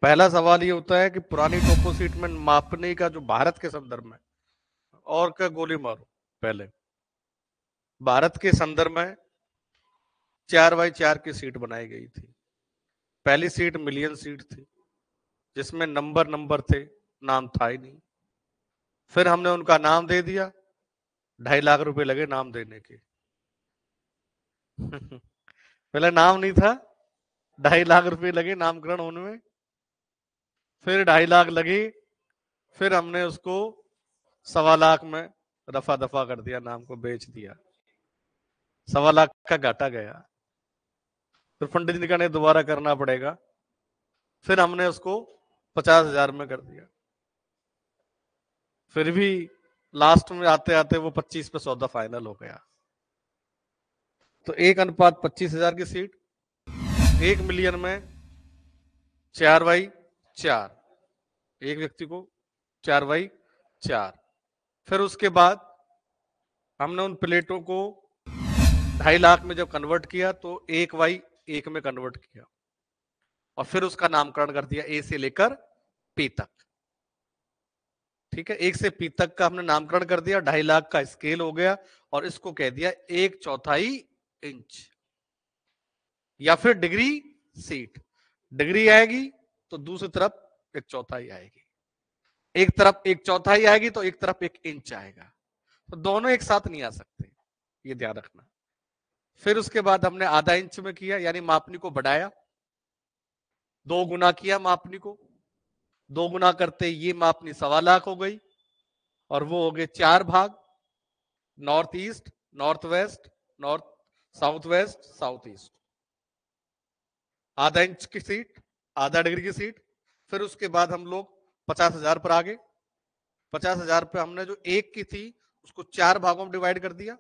पहला सवाल ये होता है कि पुरानी टोपो सीट में मापने का जो भारत के संदर्भ में, और क्या गोली मारो। पहले भारत के संदर्भ में 4x4 की सीट बनाई गई थी। पहली सीट मिलियन सीट थी, जिसमें नंबर नंबर थे, नाम था ही नहीं। फिर हमने उनका नाम दे दिया, 2.5 लाख रुपए लगे नाम देने के। पहले नाम नहीं था, 2.5 लाख रुपए लगे नामकरण होने में। फिर 2.5 लाख लगे, फिर हमने उसको 1.25 लाख में रफा दफा कर दिया, नाम को बेच दिया। 1.25 लाख का घाटा गया। फिर पंडित जी का ने दोबारा करना पड़ेगा। फिर हमने उसको 50,000 में कर दिया। फिर भी लास्ट में आते आते वो 25 पे सौदा फाइनल हो गया। तो 1:25,000 की सीट, 1 मिलियन में 4x4, एक व्यक्ति को 4x4। फिर उसके बाद हमने उन प्लेटों को 2.5 लाख में जब कन्वर्ट किया तो 1x1 में कन्वर्ट किया, और फिर उसका नामकरण कर दिया ए से लेकर पी तक। ठीक है, 1 से पी तक का हमने नामकरण कर दिया, 2.5 लाख का स्केल हो गया, और इसको कह दिया 1/4 इंच या फिर डिग्री सीट। डिग्री आएगी तो दूसरी तरफ 1/4 आएगी, एक तरफ 1/4 आएगी तो एक तरफ 1 इंच आएगा। तो दोनों एक साथ नहीं आ सकते, ये ध्यान रखना। फिर उसके बाद हमने आधा इंच में किया, यानी मापनी को बढ़ाया, 2 गुना किया मापनी को। 2 गुना करते ये मापनी 1.25 लाख हो गई, और वो हो गए 4 भाग, north east, north west, north south west, south east. आधा इंच की सीट, आधा डिग्री की सीट। फिर उसके बाद हम लोग 50,000 पर आ गए। 50,000 पे हमने जो 1 की थी उसको 4 भागों में डिवाइड कर दिया।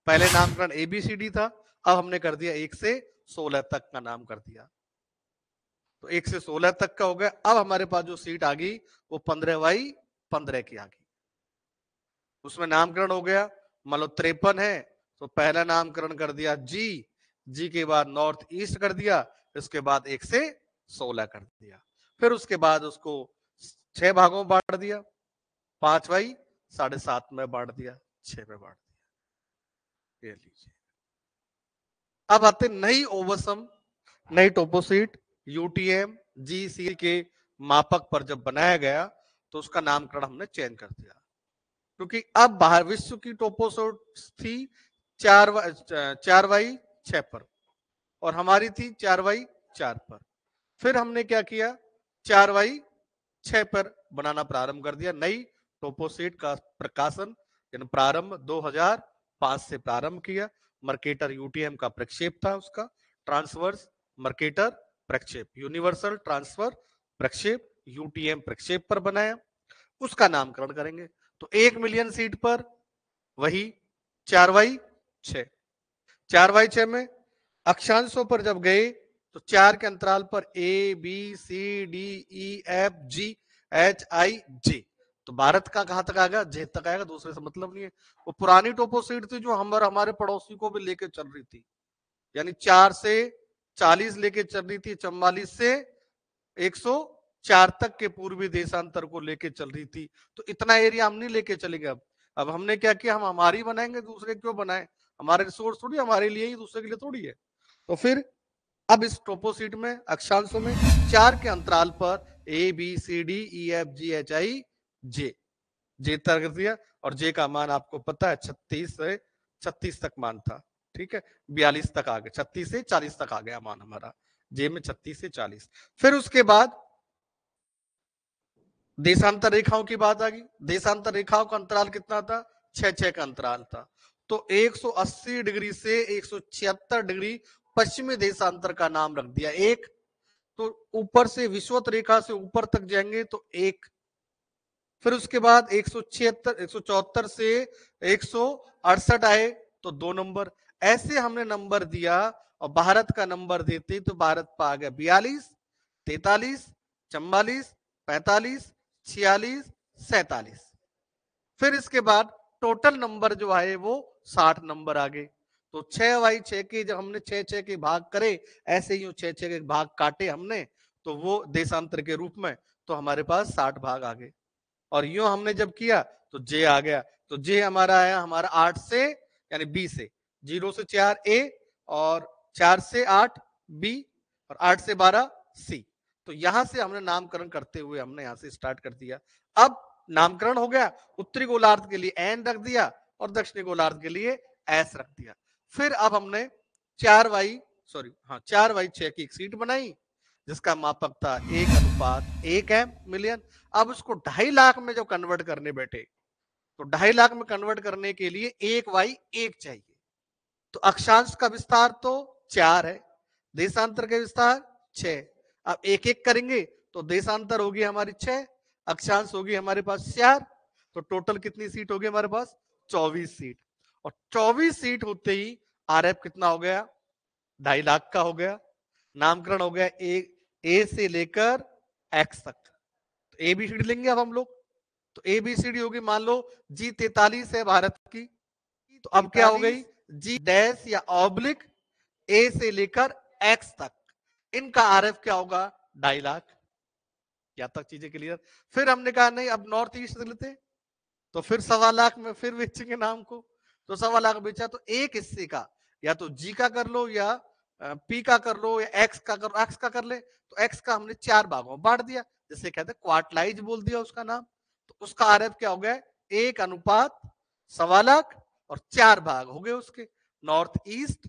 पहले नामकरण ABCD था, अब हमने कर दिया 1 से 16 तक का नाम कर दिया। तो 1 से 16 तक का हो गया। अब हमारे पास जो सीट आ गई वो 15x15 की आ गई। उसमें नामकरण हो गया, मान लो 53 है तो पहला नामकरण कर दिया जी के बाद नॉर्थ ईस्ट कर दिया, इसके बाद 1 से 16 कर दिया। फिर उसके बाद उसको 6 भागों में बांट दिया, 5x7.5 में बांट दिया, 6 में बांट दिया। ये लीजिए। अब आते नई ओवरसम, नई टोपोसीट UTM GC के मापक पर जब बनाया गया तो उसका नामकरण हमने चेंज कर दिया, क्योंकि अब बाहर विश्व की टोपोसीट थी 4x6 पर, और हमारी थी 4x4 पर। फिर हमने क्या किया, 4x6 पर बनाना प्रारंभ कर दिया। नई टोपोसीट का प्रकाशन प्रारंभ 2005 से प्रारंभ किया। मर्केटर UTM का प्रक्षेप था, उसका ट्रांसवर्स मर्केटर प्रक्षेप, यूनिवर्सल ट्रांसफर प्रक्षेप UTM प्रक्षेप पर बनाया। उसका नामकरण करेंगे। तो 1 मिलियन सीट पर वही 4x6। 4x6 में अक्षांशों पर जब गए तो 4 के अंतराल पर ABCDEFGHIJ। तो भारत का कहां तक आएगा, जे तक आएगा, दूसरे से मतलब नहीं है। वो पुरानी टोपोसीट थी जो हमारे पड़ोसी को भी लेके चल रही थी, यानी 4 से 40 लेके चल रही थी, 44 से 104 तक के पूर्वी देशांतर को लेके चल रही थी। तो इतना एरिया हम नहीं लेके चलेंगे। अब हमने क्या किया, हम हमारी बनाएंगे, दूसरे क्यों बनाए? हमारे रिसोर्स थोड़ी हमारे लिए ही, दूसरे के लिए थोड़ी है। तो फिर अब इस टोपोसीट में अक्षांशों में 4 के अंतराल पर ABCDEFGHIJ जे तक दिया, और जे का मान आपको पता है 36 से 36 तक मान था। ठीक है, 42 तक आ गया, 36 से 40 तक आ गया मान हमारा, जे में 36 से 40। फिर उसके बाद देशांतर रेखाओं की बात आ गई। देशांतर रेखाओं का अंतराल कितना था, 6-6 का अंतराल था। तो 180 डिग्री से 176 डिग्री पश्चिमी देशांतर का नाम रख दिया 1। तो ऊपर से विषुवत रेखा से ऊपर तक जाएंगे तो 1। फिर उसके बाद 174 से 168 आए तो 2 नंबर। ऐसे हमने नंबर दिया, और भारत का नंबर देते तो भारत पर आ गया 42, 43, 44, 45, 46, 47। फिर इसके बाद टोटल नंबर जो आए वो 60 नंबर आ गए। तो 6x6 के जब हमने 6-6 के भाग करे, ऐसे ही 6-6 के भाग काटे हमने, तो वो देशांतर के रूप में, तो हमारे पास 60 भाग आ गए। और यूं हमने जब किया तो जे आ गया, तो जे हमारा आया हमारा 8 से यानी बी से, 0 से 4 ए, और 4 से 8 बी, और 8 से 12 सी। तो यहां से हमने नामकरण करते हुए हमने यहां से स्टार्ट कर दिया। अब नामकरण हो गया, उत्तरी गोलार्ध के लिए एन रख दिया और दक्षिणी गोलार्ध के लिए एस रख दिया। फिर अब हमने 4/6 की एक सीट बनाई जिसका मापक था 1:1 एम मिलियन। अब उसको 2.5 लाख में जब कन्वर्ट करने बैठे तो 2.5 लाख में कन्वर्ट करने के लिए 1/1 चाहिए। तो अक्षांश का विस्तार तो 4 है, देशांतर का विस्तार 6। अब एक एक करेंगे तो देशांतर होगी हमारी 6, अक्षांश होगी हमारे पास 4, तो टोटल कितनी सीट होगी हमारे पास 24 सीट। और 24 सीट होते ही आरएफ कितना हो गया 2.5 लाख का हो गया। नामकरण हो गया ए से लेकर एक्स तक। तो एबीसीडी लेंगे अब हम लोग, तो एबीसीडी होगी मान लो G43 है भारत की, तो अब क्या हो गई जी डैश या ऑब्लिक ए से लेकर एक्स तक, इनका आरएफ क्या होगा 2.5 लाख। यहाँ तक चीजें क्लियर। फिर हमने कहा नहीं अब नॉर्थ ईस्ट लेते, तो फिर 1.25 लाख में फिर बेचेंगे नाम को, तो 1.25 लाख बेचा, तो एक हिस्से का या तो जी का कर लो या पी का कर लो या एक्स का कर, एक्स का कर ले, तो एक्स का हमने 4 भागों में बांट दिया, जिसे कहते हैं क्वार्टलाइज बोल दिया उसका नाम। तो उसका आरएफ क्या हो गया 1:1.25 लाख, और 4 भाग हो गए उसके, north east,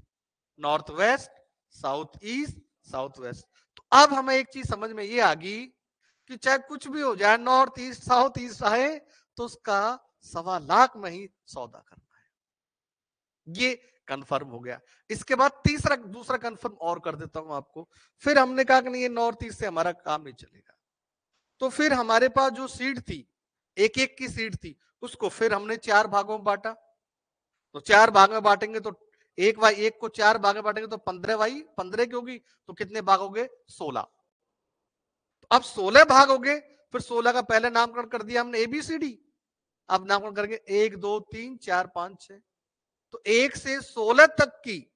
north west, south east, south west. तो अब हमें एक चीज समझ में ये आ गई कि चाहे कुछ भी हो जाए, नॉर्थ ईस्ट साउथ ईस्ट आए, तो उसका 1.25 लाख में ही सौदा करना है। ये कंफर्म हो गया। इसके बाद दूसरा कंफर्म और कर देता हूं आपको। फिर हमने कहा कि नहीं ये नॉर्थ ईस्ट से हमारा काम नहीं चलेगा, तो फिर हमारे पास जो सीट थी एक एक की सीट थी, उसको फिर हमने 4 भागों में बांटा। तो 4 भाग में बांटेंगे तो 1/1 को 4 भाग में बांटेंगे तो 15/15 की होगी, तो कितने भाग हो गए 16। तो अब 16 भाग हो गए, फिर 16 का पहले नामकरण कर दिया हमने एबीसीडी, अब नामकरण करेंगे 1 2 3 4 5 6। तो 1 से 16 तक की,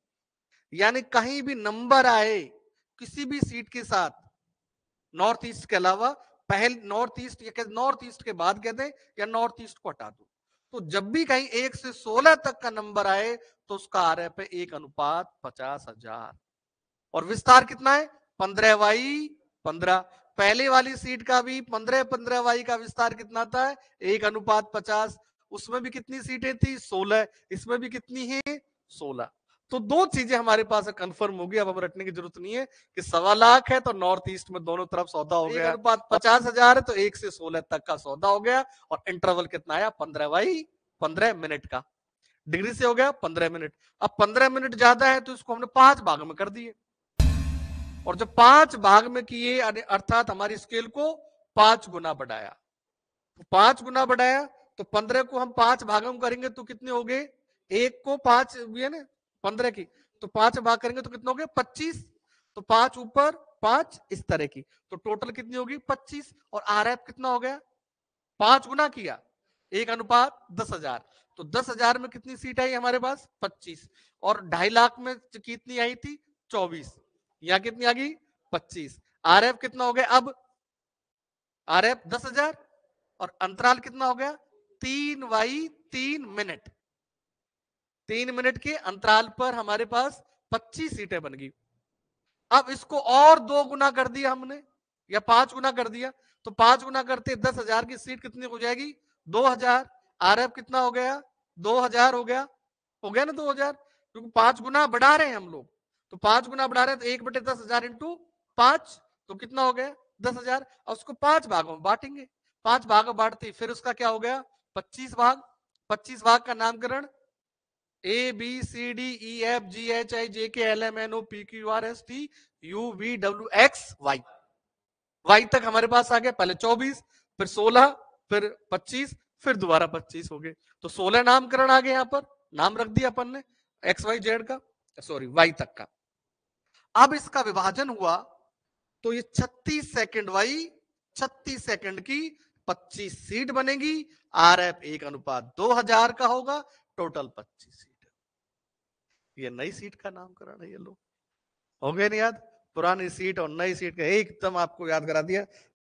यानी कहीं भी नंबर आए किसी भी सीट के साथ नॉर्थ ईस्ट के अलावा, पहले नॉर्थ ईस्ट या नॉर्थ ईस्ट के बाद कहते हैं या नॉर्थ ईस्ट को हटा दो, तो जब भी कहीं 1 से 16 तक का नंबर आए तो उसका आरएफ है 1:50,000। और विस्तार कितना है 15/15। पहले वाली सीट का भी 15/15 का विस्तार कितना था 1:50। उसमें भी कितनी सीटें थी 16, इसमें भी कितनी है 16। तो दो चीजें हमारे पास कंफर्म होगी, अब हम रटने की जरूरत नहीं है कि 1.25 लाख है तो नॉर्थ ईस्ट में दोनों तरफ सौदा हो गया, 1:50,000 है तो 1 से 16 तक का सौदा हो गया। और इंटरवल कितना आया 15/15 मिनट का, डिग्री से हो गया 15 मिनट। अब 15 मिनट ज्यादा है तो इसको हमने 5 भाग में कर दिए, और जब 5 भाग में किए अर्थात हमारी स्केल को 5 गुना बढ़ाया, तो 5 गुना बढ़ाया तो 15 को हम 5 भागों में करेंगे तो कितने हो गए, एक को 5 है ना 15 की, तो 5 भाग करेंगे तो कितने हो गए 25। तो 5 ऊपर 5 इस तरह की, तो टोटल कितनी होगी 25। और आरएफ कितना हो गया 5 गुना किया 1:10,000, तो 10,000 में कितनी सीट आई हमारे पास 25, और 2.5 लाख में कितनी आई थी 24, यहां कितनी आ गई 25। आरएफ कितना हो गया अब आरएफ 10,000, और अंतराल कितना हो गया 3/3 मिनट। 3 मिनट के अंतराल पर हमारे पास 25 सीटें बन गई। अब इसको और 2 गुना कर दिया हमने या 5 गुना कर दिया, तो 5 गुना करते 10,000 की सीट कितनी हो जाएगी 2,000। आरएफ कितना हो गया 2,000 हो गया ना 2,000, क्योंकि 5 गुना बढ़ा रहे हैं हम लोग, तो 5 गुना बढ़ा रहे हैं तो 1/10,000 इंटू 5, तो कितना हो गया 10,000। और उसको 5 भागों में बांटेंगे, 5 भागों में बांटते फिर उसका क्या हो गया 25 भाग। 25 भाग का नामकरण A B C D E F G H I J K L M N O P Q R S T U V W X Y, Y तक हमारे पास आ गया। पहले 24, फिर 16, फिर 25, फिर दोबारा 25 हो गए, तो 16 नामकरण आ गए, यहां पर नाम रख दिया अपन ने एक्स वाई जेड का, सॉरी वाई तक का। अब इसका विभाजन हुआ तो ये 36 सेकंड वाई 36 सेकंड की 25 सीट बनेगी। आरएफ 1:2000 का होगा, टोटल 25 सीट। ये नई सीट का नामकरण है, ये लो हो गए नहीं याद। पुरानी सीट और नई सीट का एकदम आपको याद करा दिया।